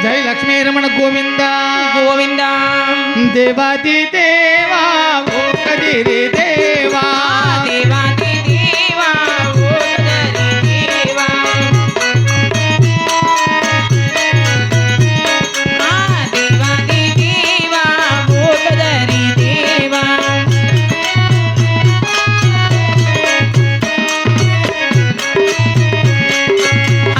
జై లక్ష్మీ రమణ గోవింద గోవింద దేవాది దేవా ఓ కదిరి దేవా దేవాది దేవా ఓ కదిరి దేవా దేవాది దేవా ఓ కదిరి దేవా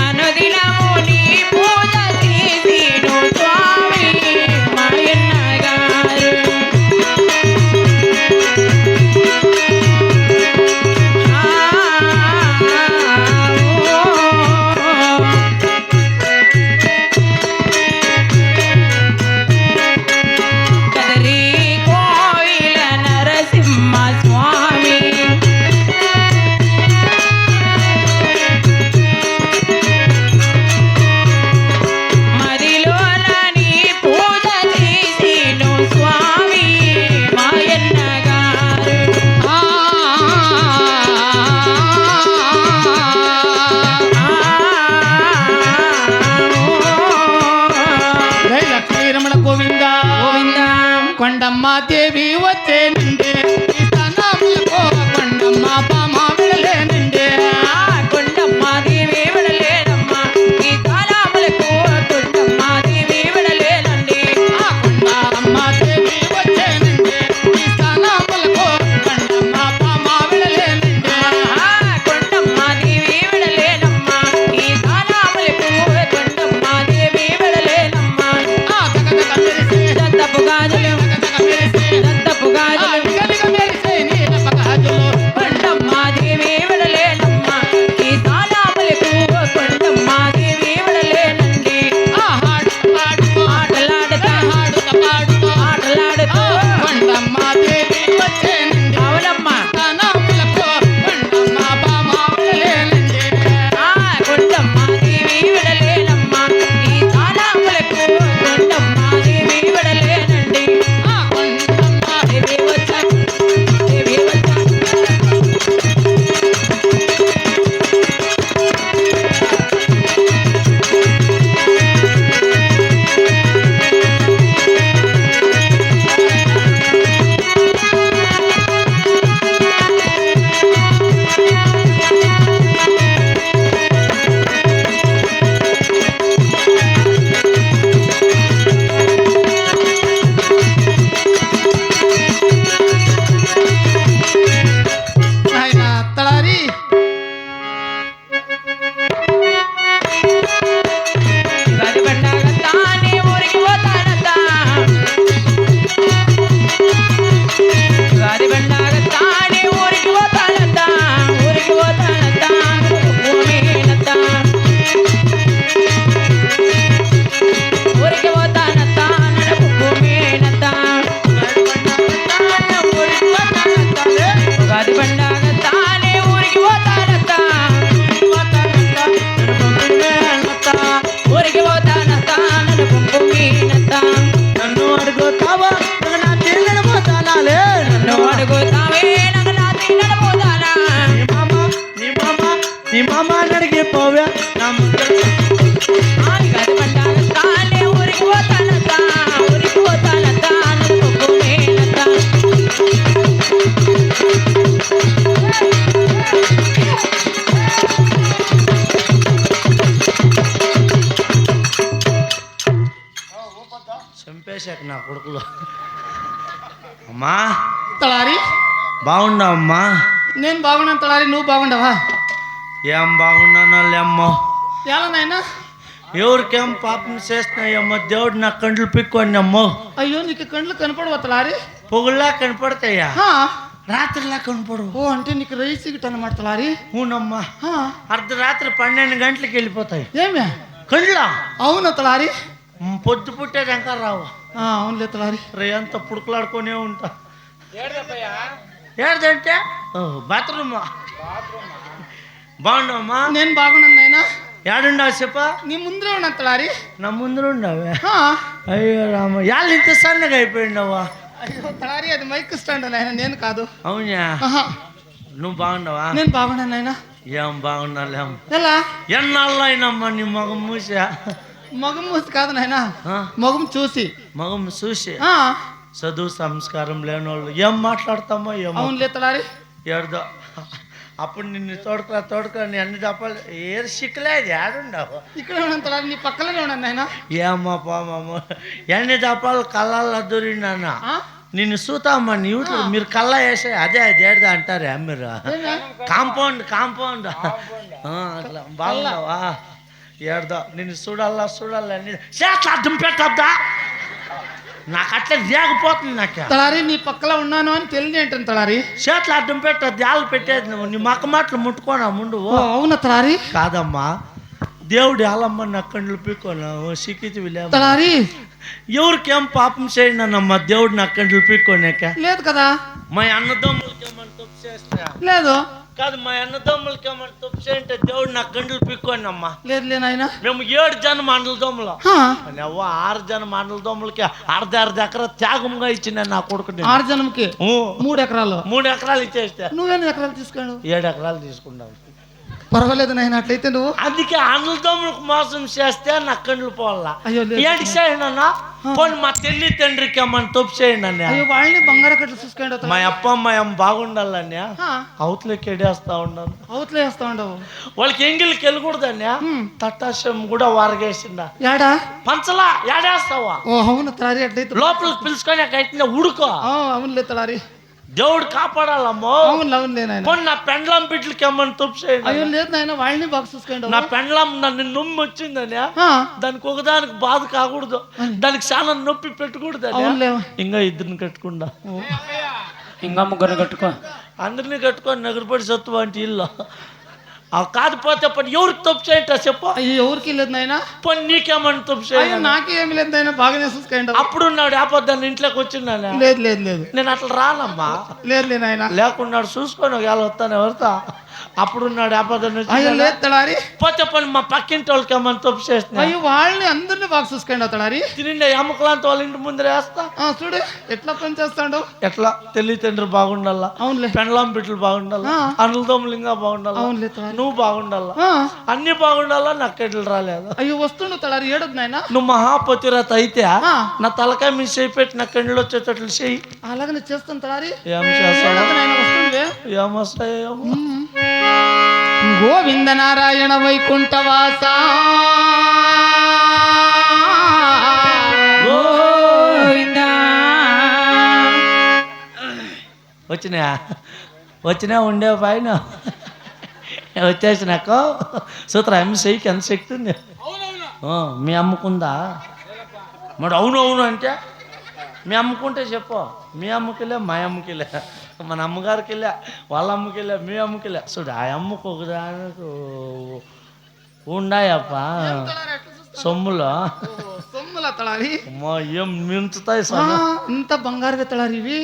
అనుదినము నీ పూజ చేసిను స్వామి మాయన్న గారు కదరి కోయిల నరసింహ స్వామి మదిలోన నీ పూజ చేసిను స్వామి మాయన్న గారు జై లక్ష్మీ రమణ గోవింద గోవింద కొండమ్మ దేవి వచ్చేనండి ఈ స్థానములకు కొండమ్మ పామ విడలేనండి కొండమ్మ దేవి విడలేనమ్మా ఈ కాలములకు కొండమ్మ దేవి విడలేనండి ఆ కొండమ్మ దేవి వచ్చేనండి ఈ స్థానములకు కొండమ్మ పామ విడలేనండి కొండమ్మ దేవి విడలేనమ్మా ఈ కాలములకు కొండమ్మ దేవి విడలేనమ్మా ఆ గగగగ మెరిసే దంతపు గాజులు గగగగ మెరిసే దంతపు ఆ గాజులు నిగనిగ మెరిసే నీలప గాజులు కొండమ్మ దేవి విడలేనమ్మా ఈ కాలములకు కొండమ్మ దేవి విడలేనండి ఆ హాడు పాడుతూ ఆటలాడుతా పాడుతూ పాడుతూ ఆటలాడుతూ కొండమ్మ దేవి వచ్చేనండి అవునమ్మా స్థానములకు కొండమ్మ పామ విడలేనండి కొండమ్మ దేవి విడలేనమ్మా ఈ కాలములకు కొండమ్మ దేవి విడలేనండి ఆ కొండమ్మ దేవి వచ్చా దేవి వచ్చా ఆయన తలారి గాలి బండాగ తానే ఊరికి పోతానత్తా గాలి బండాగ తానే ఊరికి పోతానత్తా ఊరికి పోతానత్తా భూమినత్తా ఊరికి పోతానత్తా నడపు భూమినత్తా గాలి బండాగ తానే ఊరికి పోతానత్తా ఊరికి పోతానత్తా నడపు భూమినత్తా నన్ను అడుగుతావా నా తిరిగిన పోతానాలే నువ్వు అడుగుతావే నాకు నా తిన్నడ పోతానా నీ మామ అడిగి పోవా నా గది పండాగ తానే ఊరికి పోతానత్తా ఊరికి పోతానత్తా నన్ను భూమినత్తా చంపేశాక నా కొడుకులు అమ్మా తలారి బాగున్నావమ్మా నేను బాగున్నాను తలారి నువ్వు బాగుండవా ఏం బాగున్నానో లేమ్మో ఎలా నాయనా ఎవరికేం పాపం చేస్తున్నాయమ్మో దేవుడు నా కండ్లు పిక్కోండమ్మో అయ్యో నీకు కండ్లు కనపడవా తలారి పొగుల్లా కనపడతాయా హా. రాత్రిలా కనపడు ఓ అంటే నీకు రైస్ గిట్ అనమాట తలారి అవునమ్మా హా. అర్ధరాత్రి 12 గంటలకు వెళ్ళిపోతాయి ఏమే కండ్లా అవునా తలారి పొద్దు పుట్టేదాకా రావు అవునులే తలారి రే అంత పుడుకులాడుకునే ఉంటా ఏదంటే బాత్రూమా బాగుండవమ్మా నేను బాగున్నాను నాయనా ఏడుండవు చెప్పా నీ ముందరే ఉన్నాను తలారి నా ముందు ఉండవే హా. అయ్యో రామ యాళ్ళు ఇంత సన్నగా అయిపోయిండవా అయ్యో తలారి అది మైక్ స్టాండ్ నాయన నేను కాదు అవునా ఆహా. నువ్వు బాగున్నావా? నేను బాగున్నాను నాయన. ఏం బాగున్నాలేం. ఎలా ఎన్నాళ్ళైనమ్మా నీ మగం మూసా? మగం మూసి కాదు నాయనా, ఆ? మగం చూసి. మగం చూసి ఆ, చదువు సంస్కారం లేనోళ్ళు ఏం మాట్లాడతామో ఏమో అవునులే తలారి. ఏడదో అప్పుడు నిన్ను తోడుకురా నీ అన్ని చెప్పాలి ఏది సిక్కలేదు ఏడుండవు ఇక్కడ ఉన్నాను తలారి, నీ పక్కనే ఉన్నాను నాయనా. ఏమ్మా పామమ్మ ఎన్ని చెప్పాలి కళ్ళల్లో దూరినాన్న ఆ? నిన్ను చూతామ్మా నీ యూట్యూబ్ మీరు కళ్ళ వేసే అదే ఏడుదా అంటారే మీరు ఏమే? కాంపౌండ్ అట్లా బాగున్నావా ఏడుదా నిన్ను చూడాలా అన్ని చేట్లా అడ్డం పెట్టద్దా నాకు అట్లా రేగిపోతుంది నాకు తలారి నీ పక్కలో ఉన్నాను అని తెలియని ఏంటని తలారి. చేతులు అడ్డం పెట్టద్దు జాలు పెట్టేది నువ్వు నీ మక్క మాటలు ముట్టుకోనా ముందు ఓ, అవునా తలారి. కాదమ్మా దేవుడు ఎలమ్మ నక్కళ్ళు పీక్కోనా సిక్కితి లేవు తలారి ఎవరికేం పాపం చేయనమ్మా దేవుడు నక్కళ్ళు పీక్కోనాక లేదు కదా. మా అన్నదమ్ములకి ఏమన్నా తప్పు చేస్తా లేదు కాదు మా అన్నదమ్ములకి ఏమన్నా తప్పు చేయంటే దేవుడు నాకు గంటలు పీక్కోనమ్మా లేదు నాయనా. మేము 7 జనం అన్నదమ్ములు హా, అవ్వ 6 జనం అన్నదమ్ములకి అర్ధ ఎకరా త్యాగంగా ఇచ్చిన నా కొడుకు 6 జనంకి 3 ఎకరాలు. 3 ఎకరాలు ఇచ్చేస్తే నువ్వెన్ని ఎకరాలు తీసుకోండు? 7 ఎకరాలు తీసుకున్నావు పర్వాలేదు నాయన, అట్లయితే నువ్వు. అందుకే అన్నదమ్ములకు మోసం చేస్తే నా కండ్లు పోవాలా అయ్యో లేదు. ఏంటి చేయండి అన్న పోనీ మా తల్లి తండ్రికి ఏమన్నా తప్పు చేయండి అన్న అయ్యో వాళ్ళని బంగారు కట్లు చూసుకోండి. మా అప్ప మా అమ్మ బాగుండాలని అవతలకి ఎడేస్తా ఉన్నాను అవుతులే వేస్తా ఉండవు. వాళ్ళకి ఎంగిలికి వెళ్ళకూడదన్యా తట్టాశం కూడా వారగేసిందా యాడా? పంచలా ఏడేస్తావా ఓ అవును తలారి, అట్లయితే లోపలికి పిలుచుకొని అక్కడ ఉడుకో అవునులే తలారి. దేవుడు కాపాడాలమ్మో అవునులే నాయన. పోనీ నా పెండ్లం బిడ్డలకి ఏమన్నా తప్పు చేయండి అయ్యో లేదు నాయన, వాళ్ళని బాగా చూసుకోండి. నా పెండ్లం నన్ను నొమ్మి వచ్చిందన్యా దానికి ఒకదానికి బాధ కాకూడదు దానికి చాలా నొప్పి పెట్టకూడదు అవునులే. ఇంకా 2 కట్టుకుండా ఇంకా 3 కట్టుకో. అందరినీ కట్టుకొని నగరపడి సత్తు అంటే ఇల్లు కాకపోతే పని ఎవరికి తప్పు చేయట చెప్పు అయ్యో ఎవరికి లేదు నాయన. పని నీకేమన్నా తప్పు అయ్యో చేయ నాకేమి లేదు నాయన, బాగానే చూసుకోండి. అప్పుడు ఉన్నాడు ఆపద్దాన్ని ఇంట్లోకి వచ్చిండానే లేదు లేదు లేదు నేను అట్లా రానమ్మా లేదు నాయన. లేకున్నాడు చూసుకొని ఒకవేళ వస్తాను ఎవరితో అప్పుడు ఉన్నాడు ఆపద్దాన్ని అయ్యో లేదు తలారి. పోతే పని మా పక్కింటి వాళ్ళకి ఏమన్నా తప్పు చేసిన అయ్యో వాళ్ళని అందరినీ బాగా చూసుకోండి తలారి. తినిండే ఎముకలంతా వాళ్ళ ఇంటి ముందర వేస్తా చూడు ఎట్లా పని చేస్తాడు. ఎట్లా తల్లి తండ్రి బాగుండాలా అవునులే. పెండ్లాం బిడ్డలు బాగుండాలా అన్నదమ్ములు ఇంకా బాగుండాలా అవునులే తలారి. నువ్వు బాగుండాలా అన్ని బాగుండాలా నాకు ఎట్లు రాలేదు అయ్యో వస్తుండు తలారి, ఏడదు నాయన. నువ్వు మహాపతిరత అయితే నా తలకాయ మీ చేయి పెట్టి నా కండ్లు వచ్చేటట్లు చెయ్యి అలాగనే చేస్తాను తలారి. ఏం చేస్తావా వస్తుండే. ఏమొస్తాయో గోవింద నారాయణ వైకుంఠవాస గోవిందా. వచ్చినా ఉండే పైన వచ్చేసినాక సూత్ర అమ్మ చెయ్యికి ఎంత శక్తి ఉంది మీ అమ్మకుందా మరి అవును అంటే మీ అమ్ముకుంటే చెప్పు మీ అమ్మకిలే మా అమ్మకిలే మన అమ్మగారికి వెళ్ళా వాళ్ళ అమ్మకిలే మీ అమ్మకిలే చూడు ఆ అమ్మకు ఒకదానికి ఉండాయప్ప సొమ్ములో సొమ్ముల తలారి. అమ్మో ఏం మించుతాయి అంత బంగారుగా తలారి, ఇవి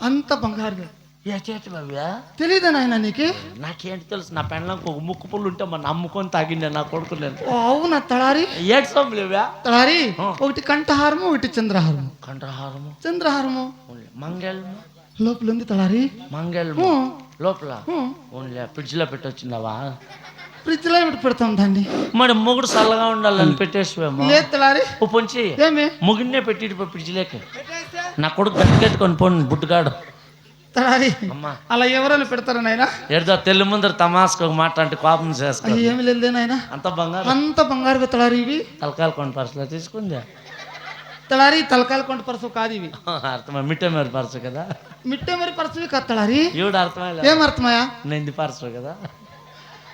అంత బంగారుగా. ఏ చేతి బాబా తెలీదా నాయన నీకు? నాకేంటి తెలుసు నా పెళ్ళకి ఒక ముక్కు పుల్లు ఉంటే మన అమ్ముకొని తాగిండే నా కొడుకు నేను. అవునా తలారి. ఏటి సొమ్ములేవా తలారి, ఒకటి కంఠహారము ఒకటి చంద్రహారము. కంఠహారము చంద్రహారము మంగళము లోపల ఉంది తలారి. మంగళము లోపల ఓన్లీ ఫ్రిడ్జ్ లో పెట్టొచ్చిందావా? ఫ్రిడ్జ్ లో ఏమిటి పెడతాం దాన్ని? మరి మొగుడు చల్లగా ఉండాలని పెట్టేసివేమో. లేదు తలారి. ఓ పొంచి ఏమి ముగిన్నే పెట్టి ఫ్రిడ్జ్ లేక నా కొడుకు గట్టుకెట్టుకొని పోను బుట్టుగాడు తలారి. అమ్మా అలా ఎవరైనా పెడతారా నాయన? ఏదో తెల్లి ముందర తమాస్కు ఒక మాట అంటే కోపం చేస్తా. ఏమి లేదు నాయన, అంత బంగారు అంత బంగారుగా తలారి. ఇవి తలకాయలు కొన్ని పర్సులో తీసుకుంది తలారి. తలకాయలు కొంట పరసు కాదు ఇవి. అర్థమా మిట్ట మేర పరచు కదా. మిట్టే మరి పరసువి కాదు తలారి. ఈవిడ అర్థమయ్యా ఏం అర్థమయ్యా? నెంది పరచు కదా.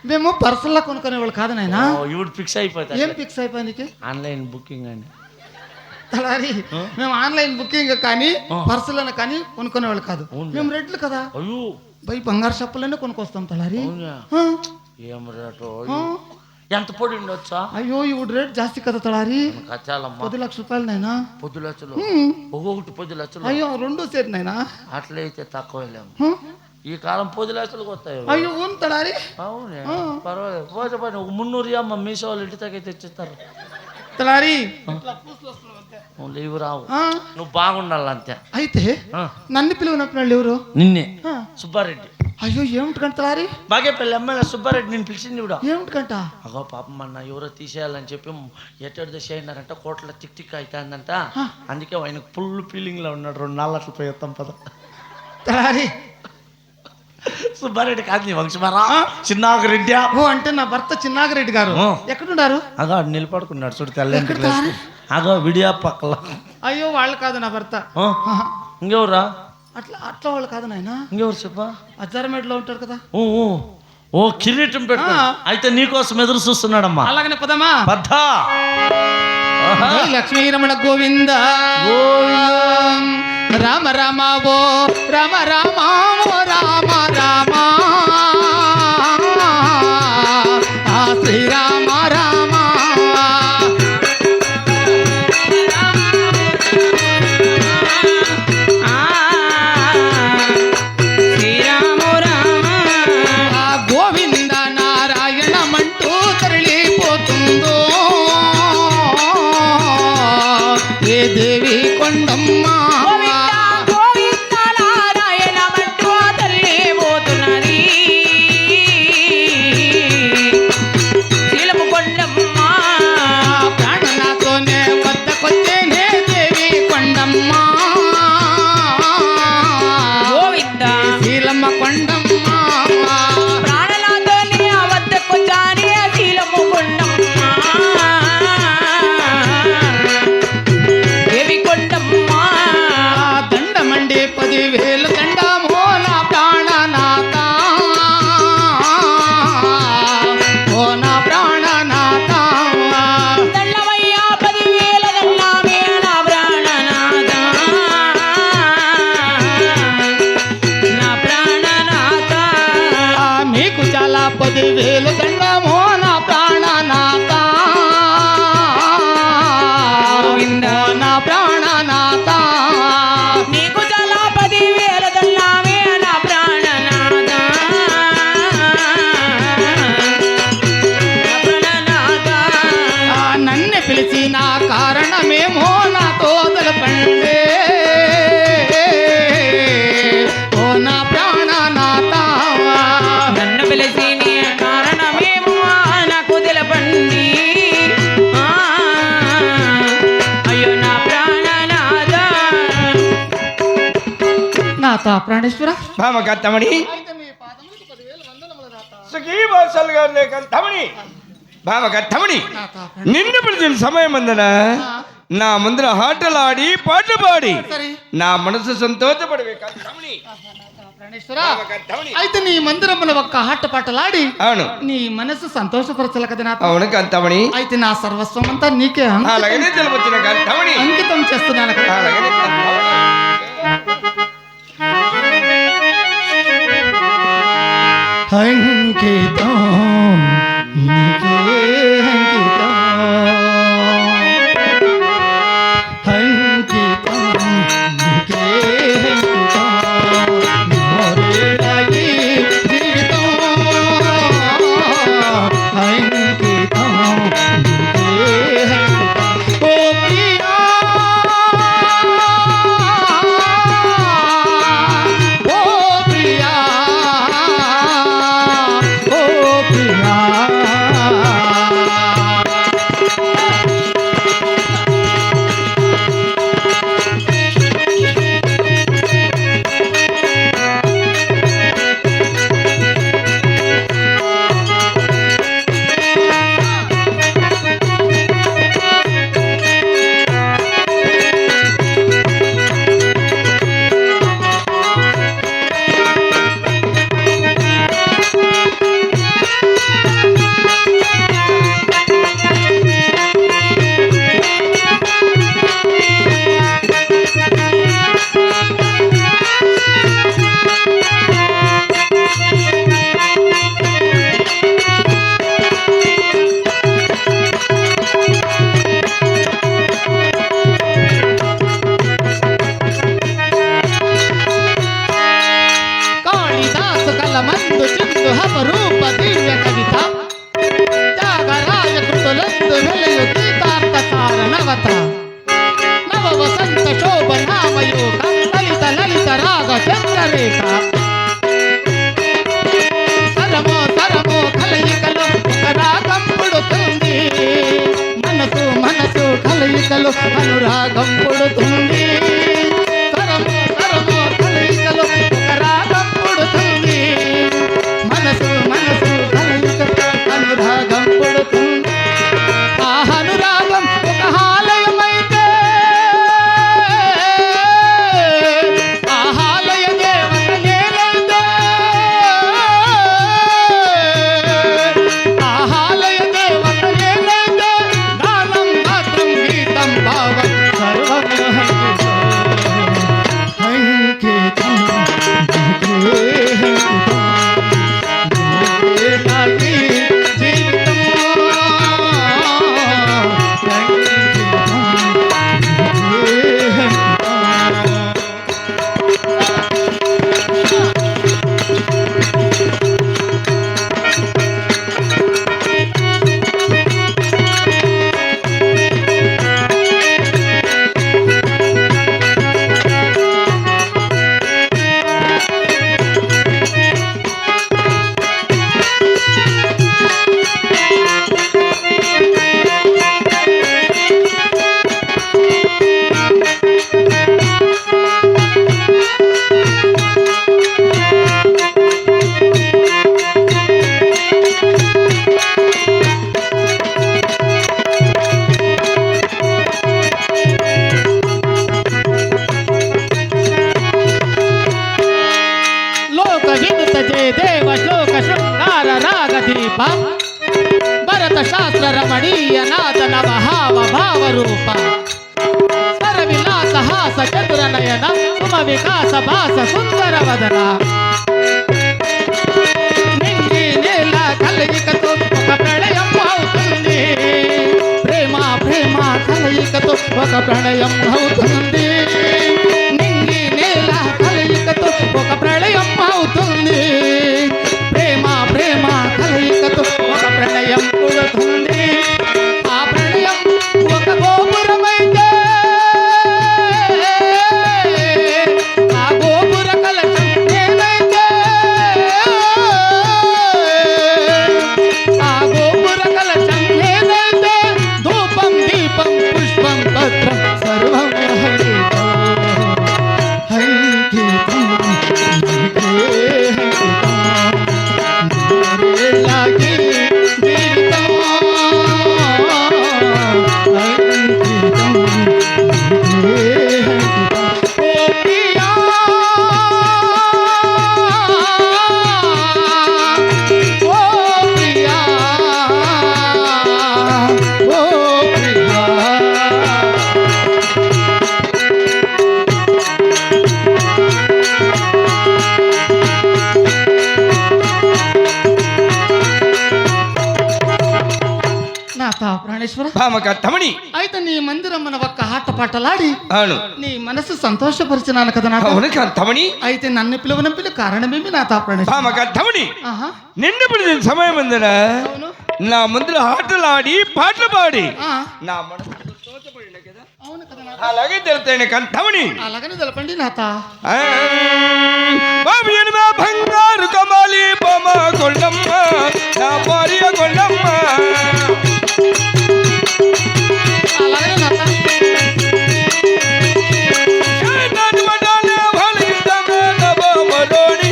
మేము పర్సుల్లో కొనుక్కునేవాళ్ళు కాదు నాయన. ఈవిడ ఫిక్స్ అయిపోతా. ఏం ఫిక్స్ అయిపోయానికి? ఆన్లైన్ బుకింగ్ అండి తలారి. మేము ఆన్లైన్ బుకింగ్ కానీ పర్సులను కానీ కొనుక్కునేవాళ్ళు కాదు. మేము రెడ్లు కదా, అయ్యో బై బంగారు షప్పులనే కొనుక్కొస్తాం తలారి. ఏం రేటు ఎంత పొడి ఉండొచ్చా? అయ్యో ఇవి రేట్ జాస్తి కదా తలారి. కచ్చాలమ్మా 10 లక్షల రూపాయలు నాయనా. 10 లక్షలు ఒక్కొక్కటి 10 లక్షలు. అయ్యో 2 సేరు నాయనా. అట్లయితే తక్కువలేము. ఈ కాలం 10 లక్షలకు వస్తాయి. అయ్యో ఊన్ తలారి. అవునే పర్వాలేదు. పోతే పని ఒక 300 అమ్మ మీషో వాళ్ళు ఇంటి దగ్గర తెచ్చిస్తారు తలారి. ఇవి రావు. నువ్వు బాగుండాలి అంతే. అయితే నన్ను పిలువనప్పుడు వాళ్ళు ఎవరు? నిన్నే సుబ్బారెడ్డి. అయ్యో ఏమిటికంట తలారి? బాగేపల్లి ఎమ్మెల్యే సుబ్బారెడ్డి నేను పిలిచింది కూడా. ఏమిటికంట? అగో పాపం అన్న ఎవరో తీసేయాలని చెప్పి ఎట్టడి దశ అయినారంట, కోట్ల టిక్ టిక్ అవుతుందంట. అందుకే ఆయనకు ఫుల్ ఫీలింగ్ లో ఉన్నాడు. 2 నాళ్ళు అట్లా పోయేస్తాం పద. తలారి సుబ్బారెడ్డి కాదు నీ వంశమారా, చిన్నాగరెడ్డి. ఓ అంటే నా భర్త చిన్నాగరెడ్డి గారు ఎక్కడున్నారు? అగో నిలబడుకున్నాడు చూడు తెల్లంటి. అగో విడియా పక్కల. అయ్యో వాళ్ళు కాదు నా భర్త. ఇంకెవరా? అట్లా అట్లా వాళ్ళు కాదు నాయన. ఇంకెవరు చెప్పా? అజ్జారమేటలో ఉంటారు కదా. ఓ కిరీటం పెట్టు. అయితే నీకోసం ఎదురు చూస్తున్నాడమ్మా. అలాగనే పదమా పద్ద. లక్ష్మీ రమణ గోవింద రామ రామ ఓ రామ రామ ఓ రామ రామ శ్రీరామ రామ శ్రీరామ రామ గోవింద నారాయణమంటూ తరలిపోతుందో ఏ దేవి కొండమ్మ. ప్రాణేశ్వర భామకత్తమణి భామకత్తమణి నిన్ను పిలిచిన సమయం అందన నా ముందర ఆటలాడి పాటలు పాడి నా మనసు సంతోషపడవే. అయితే నీ మందిరముల ఒక్క ఆట పాటలాడి అవును నీ మనసు సంతోషపరచాల కదా నాతో. అవును కంతమణి. అయితే నా సర్వస్వం అంతా నీకే అలాగనే తెలుపుతున్న కంతమణి అంకితం చేస్తున్నాను కదా. అలాగనే అంకితం నీకే అంకితం అంకితం నీకే అంకితం మోరేడాయి జీవితం అంకితం నీకే అంకితం. ఓ ప్రియా ఓ ప్రియా ఓ ప్రియా మందు చిందు హపరూప దివ్య కవిత త్యాగరాజ కృతులందు వెలయు గీతార్థ కారణవత నవ వసంత శోభ నామయోగ లలిత లలిత రాగ చంద్రరేఖ కలయికలో అనురాగం పుడుతుంది తరము తరము కలయికలో ఒక రాగం పుడుతుంది మనసు మనసు కలయికలో అనురాగం పుడుతుంది ఆ అనురాగం ఒక ఆలయమైతే ఆ ఆలయ దేవత నేలైతే ఆ ఆలయ దేవత నేలైతే గానం మాత్రం గీతం భావం అంకితం భరత శాస్త్ర రమణీయ నాదన భావ భావ రూప స్వర విలాస హాస చతుర నయన సుమ వికాస భాస సుందర వదన నింగి నేల కలయికతో ఒక ప్రళయం అవుతుంది ప్రేమ ప్రేమ కలయికతో ఒక ప్రళయం అవుతుంది నింగి నేల కలయికతో ఒక ప్రళయం అవుతుంది ప్రేమ ప్రేమ కలయికతో ఒక ప్రళయం పుడుతుంది ఆ ప్రళయం ఒక గోపురమైతే ఆ గోపుర కలశం నేనైతే ఆ గోపుర కలశం నేనైతే ధూపం దీపం పుష్పం పత్రం సర్వం అంకితం లాగి జీవితం అంకితం ఓ ప్రియా ఓ ప్రియా ఓ ప్రియా నాథ ప్రాణేశ్వర భామక ధమణి అయితే నీ మందిరం మన ఒక్క ఆట పాటలాడి అవును నీ మనసు సంతోషపరిచినాను కదా నాథ అవును ధమణి అయితే నన్ను పిలువన పిలు కారణమేమి నాథ ప్రాణేశ్వర భామక ధమణి ఆహా నిన్ను పిలిచిన సమయం ఉందన అవును నా ముందర ఆటలాడి పాటలు పాడి ఆ, నా మనసు సంతోషపడిన కదా అవును కదా నాథ అలాగే తెలుతాయి ధమణి అలాగనే తెలపండి నాథ బాబియన్ మా బంగారు కమాలి బొమ్మ కొండమ్మ నా భార్య కొండమ్మ అలాగనే నాథ నాటి మటాలే భాలించమే నా బొమ్మలోని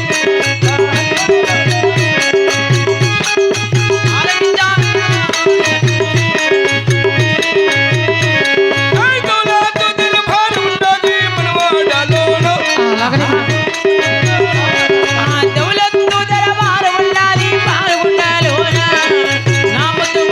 ఐదులాతో దిల్ భారుండది మనవాడలోన అలాగనే ఆ దౌలత్తు దరబారు ఉన్నది పాల్గొండలోన నా ముద్దు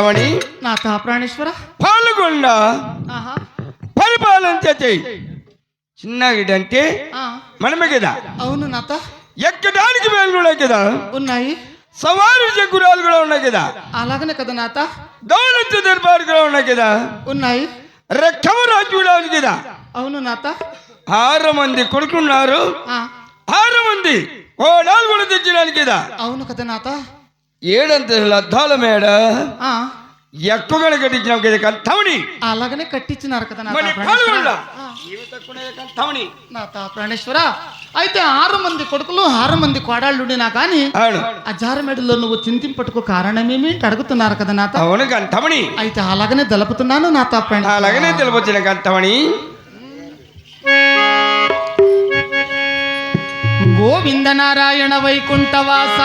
కత్తమణి నాథ ప్రాణేశ్వర. పాల్గొండ ఆహా. పరిపాలన చేయి. చిన్నగిడంటే ఆ, మనమే కదా, అవును నాథ. ఎక్కడానికి వేలు ఉన్నాయి కదా, ఉన్నాయి. సవారు జగ్గురాలు కూడా ఉన్నాయి కదా, అలాగనే కదా నాథ. దౌలత్ దర్బారు కూడా ఉన్నాయి కదా, ఉన్నాయి. రక్షమరాజు కూడా ఉంది కదా. అవును నాథ. 6 మంది కొడుకున్నారు, ఆ, 6 మంది కోడాలు కూడా తెచ్చడానికి కదా. అవును కదా నాథ. 7 అంతస్తుల అద్దాల మేడ ఆ, ఎక్కువగా కట్టించినాం కదా కత్తమణి. అలాగనే కట్టించినారు కదా నాథ మరి ప్రాణేశ్వర. పాల్గొండ ఆ, ఈమె తక్కువనే కత్తమణి. నాథ ప్రాణేశ్వర. అయితే 6 మంది కొడుకులు 6 మంది కోడాళ్ళు ఉండినా కానీ అవును ఆ జారమెడలో నువ్వు చింతింపట్టుకు కారణమేమి అడుగుతున్నారు కదా నాథ. అవును కత్తమణి. అయితే అలాగనే దలుపుతున్నాను నాథ ప్రాణేశ్వర. అలాగనే తెలిపొచ్చిన కత్తమణి. గోవింద నారాయణ వైకుంఠవాస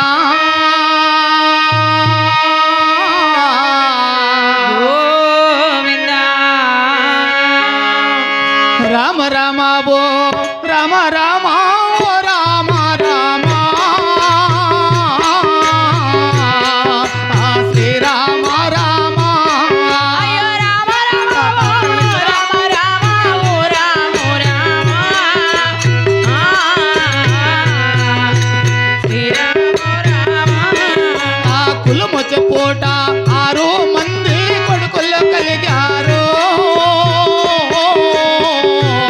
గోవిందా రామ రామ ఓ రామ రామ ఓ రామ రామ ఆ శ్రీరామ రామ. అయ్యో రామ రామ రామ రామ ఓ రామ రామ శ్రీరామ రామ. ఆ కులము చెపోట 6 మంది కొడుకులు కలిగారు.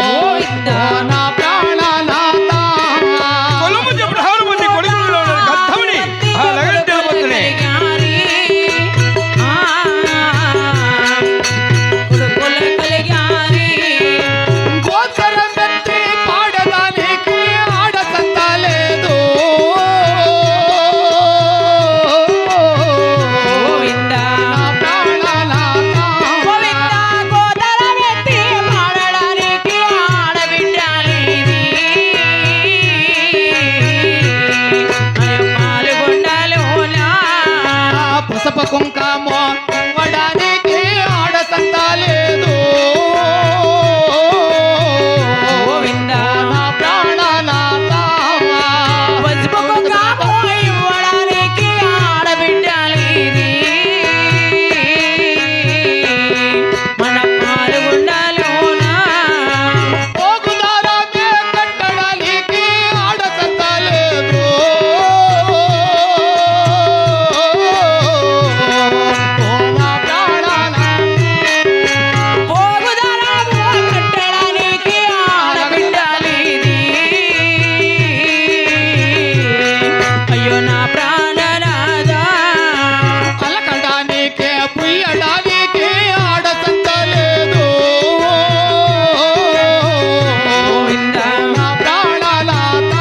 గోవిందా నా ప్రాణనాథ. కొలుము చెప్పుడు 6 మంది కొడుకులు ఉన్నారు కత్తమణి. అలాగనే తెలిపొచ్చునే. గోచరం ఎత్తి పాడడానికి ఆడసంత లేదు. నా ప్రాణనాథ. ఆ పసుపు కుంకుమ ఇవ్వడానికి ఆడసంత లేదు. నా ప్రాణనాథ. పోగుదారమే కట్టడానికి ఆడసంత లేదు. నా ప్రాణనాథ. అయ్యో నా ప్రాణనాదా అలకడానికి పుయ్యడానికి ఆడసంత లేదు. గోవిందా నా ప్రాణనాథ.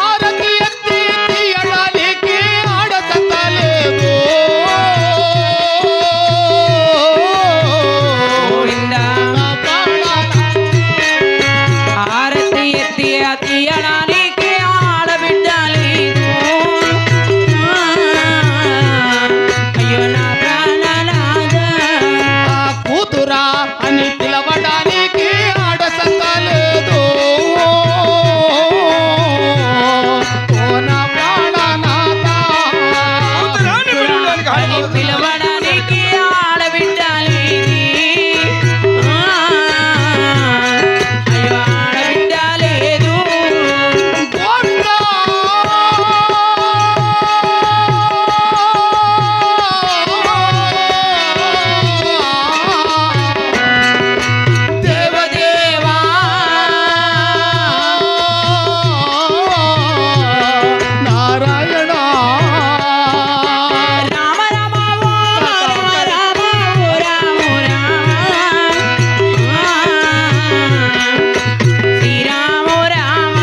ఆరతి ఎత్తి తీయడానికి ఆడసంత లేదు. నా ప్రాణనాథ. తీయడానికి ఆడబిడ్డలేదు. అయ్యో నా ప్రాణనాథ ఆ కూతురా అని పిలవడానికి ఆడసంత లేదు. ఓ నా ప్రాణనాథ. కూతురాన్ని పిలవడానికి అని పిలవడానికి ఆడబిడ్డలేదు. అయ్యో ఆడబిడ్డలేదు. గోవిందా. దేవదేవా నారాయణ. రామ రామ ఓ రామ రామ ఓ రామ రామ శ్రీరామ రామ.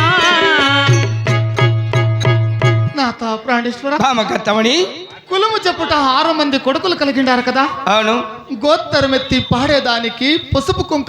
నాథ ప్రాణేశ్వర. భామ కత్తమణి. కులము చెప్పుట 6 మంది కొడుకులు కలిగిండారు కదా. అవును గోత్తరమెత్తి పాడేదానికి పసుపు కుంక